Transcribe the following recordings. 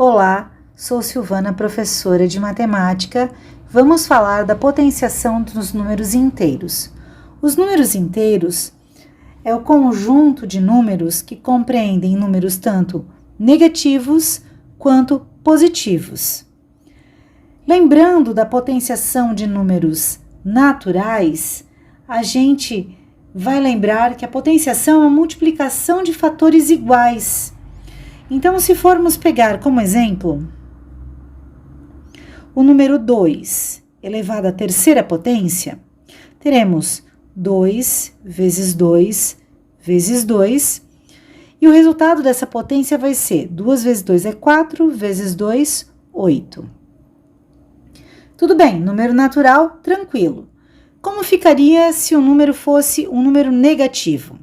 Olá, sou Silvana, professora de matemática. Vamos falar da potenciação dos números inteiros. Os números inteiros é o conjunto de números que compreendem números tanto negativos quanto positivos. Lembrando da potenciação de números naturais, a gente vai lembrar que a potenciação é uma multiplicação de fatores iguais. Então, se formos pegar como exemplo o número 2 elevado à terceira potência, teremos 2 vezes 2 vezes 2, e o resultado dessa potência vai ser 2 vezes 2 é 4, vezes 2, 8. Tudo bem, número natural, tranquilo. Como ficaria se o número fosse um número negativo?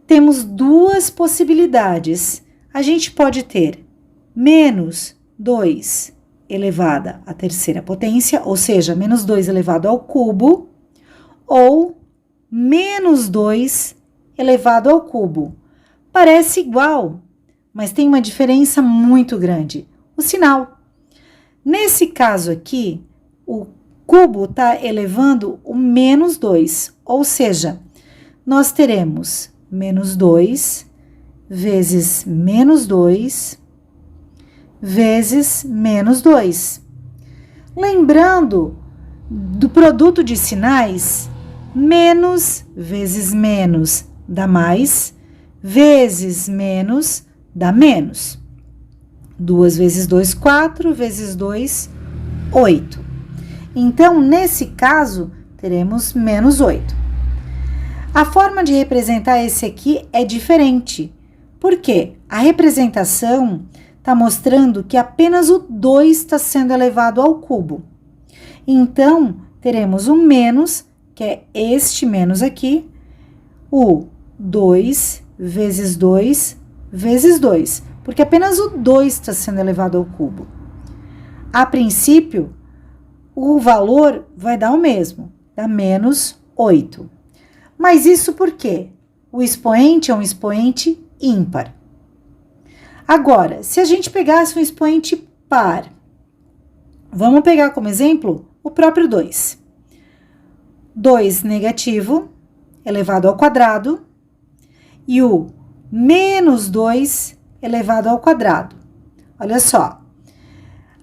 Temos duas possibilidades. A gente pode ter menos 2 elevado à terceira potência, ou seja, menos 2 elevado ao cubo, ou menos 2 elevado ao cubo. Parece igual, mas tem uma diferença muito grande: o sinal. Nesse caso aqui, o cubo está elevando o menos 2, ou seja, nós teremos menos 2 vezes menos 2 vezes menos 2. Lembrando do produto de sinais, menos vezes menos dá mais, vezes menos dá menos. 2 vezes 2, 4, vezes 2, 8. Então, nesse caso, teremos menos 8. A forma de representar esse aqui é diferente. Por quê? A representação está mostrando que apenas o 2 está sendo elevado ao cubo. Então, teremos o menos, que é este menos aqui, o 2 vezes 2 vezes 2, porque apenas o 2 está sendo elevado ao cubo. A princípio, o valor vai dar o mesmo, dá menos 8. Mas isso por quê? O expoente é um expoente ímpar. Agora, se a gente pegasse um expoente par, vamos pegar como exemplo o próprio 2. 2 negativo elevado ao quadrado e o menos 2 elevado ao quadrado. Olha só,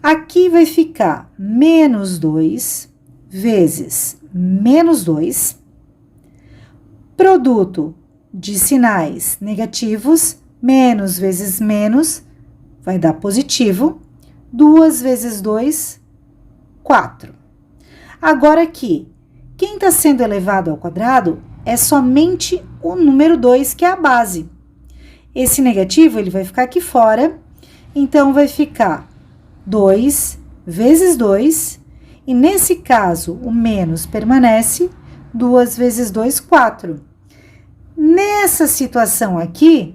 aqui vai ficar menos 2 vezes menos 2, produto de sinais negativos, menos vezes menos, vai dar positivo, 2 vezes 2, 4. Agora aqui, quem está sendo elevado ao quadrado é somente o número 2, que é a base. Esse negativo, ele vai ficar aqui fora, então vai ficar 2 vezes 2, e nesse caso, o menos permanece, 2 vezes 2, 4. Nessa situação aqui,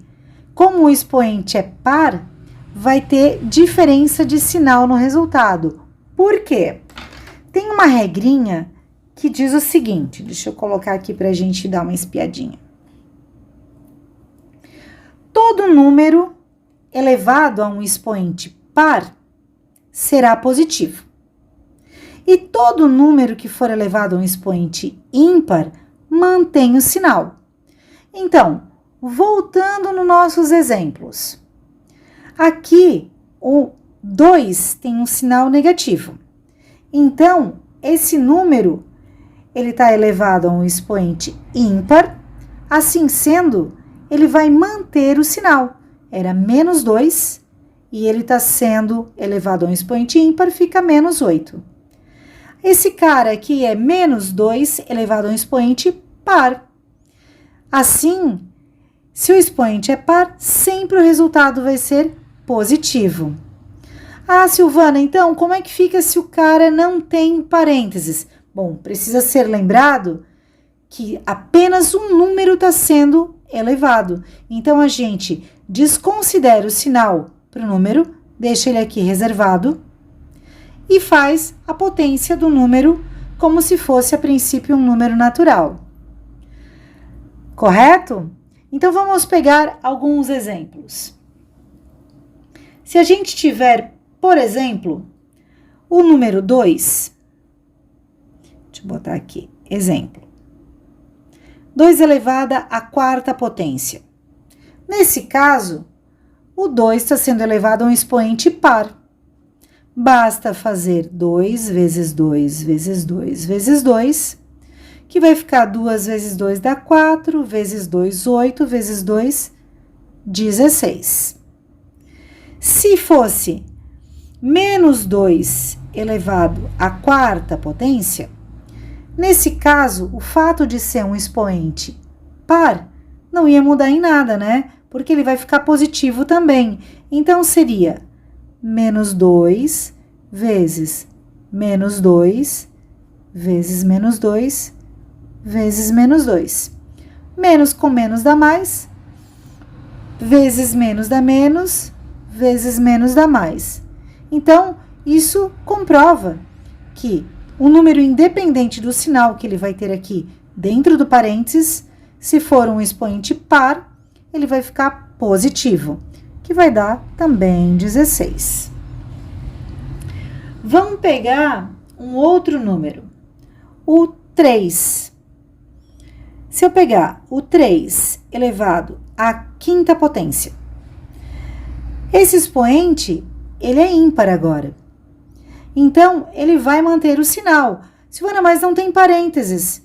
como o expoente é par, vai ter diferença de sinal no resultado. Por quê? Tem uma regrinha que diz o seguinte, deixa eu colocar aqui para a gente dar uma espiadinha. Todo número elevado a um expoente par será positivo. E todo número que for elevado a um expoente ímpar mantém o sinal. Então, voltando nos nossos exemplos. Aqui, o 2 tem um sinal negativo. Então, esse número, ele está elevado a um expoente ímpar. Assim sendo, ele vai manter o sinal. Era menos 2 e ele está sendo elevado a um expoente ímpar, fica menos 8. Esse cara aqui é menos 2 elevado a um expoente par. Assim, se o expoente é par, sempre o resultado vai ser positivo. Ah, Silvana, então, como é que fica se o cara não tem parênteses? Bom, precisa ser lembrado que apenas um número está sendo elevado. Então, a gente desconsidera o sinal para o número, deixa ele aqui reservado e faz a potência do número como se fosse, a princípio, um número natural. Correto? Então, vamos pegar alguns exemplos. Se a gente tiver, por exemplo, o número 2, deixa eu botar aqui, exemplo. 2 elevado à quarta potência. Nesse caso, o 2 está sendo elevado a um expoente par. Basta fazer 2 vezes 2 vezes 2 vezes 2, que vai ficar 2 vezes 2 dá 4, vezes 2, 8, vezes 2, 16. Se fosse menos 2 elevado à quarta potência, nesse caso, o fato de ser um expoente par não ia mudar em nada, né? Porque ele vai ficar positivo também. Então, seria menos 2 vezes menos 2 vezes menos 2 vezes menos 2. Menos com menos dá mais, vezes menos dá menos, vezes menos dá mais. Então, isso comprova que o número independente do sinal que ele vai ter aqui dentro do parênteses, se for um expoente par, ele vai ficar positivo, que vai dar também 16. Vamos pegar um outro número, o 3. Se eu pegar o 3 elevado à quinta potência, esse expoente, ele é ímpar agora. Então, ele vai manter o sinal. Silvana, mas não tem parênteses.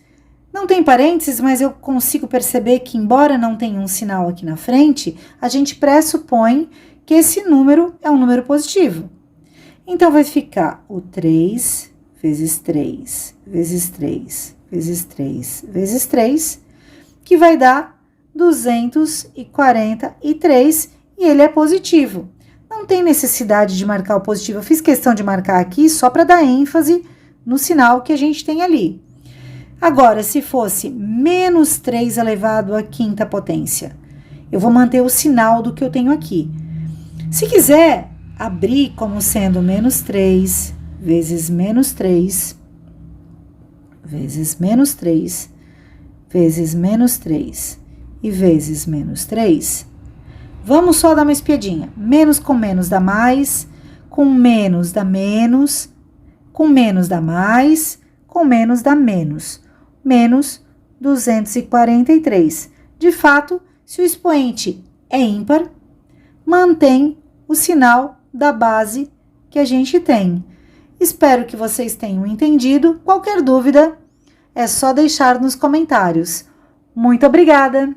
Não tem parênteses, mas eu consigo perceber que, embora não tenha um sinal aqui na frente, a gente pressupõe que esse número é um número positivo. Então, vai ficar o 3 vezes 3 vezes 3 vezes 3 vezes 3, que vai dar 243, e ele é positivo. Não tem necessidade de marcar o positivo. Eu fiz questão de marcar aqui só para dar ênfase no sinal que a gente tem ali. Agora, se fosse menos 3 elevado à quinta potência, eu vou manter o sinal do que eu tenho aqui. Se quiser abrir como sendo menos 3 vezes menos 3 vezes menos 3 vezes menos 3 e vezes menos 3, vamos só dar uma espiadinha. Menos com menos dá mais, com menos dá menos, com menos dá mais, com menos dá menos. Menos 243. De fato, se o expoente é ímpar, mantém o sinal da base que a gente tem. Espero que vocês tenham entendido. Qualquer dúvida, é só deixar nos comentários. Muito obrigada!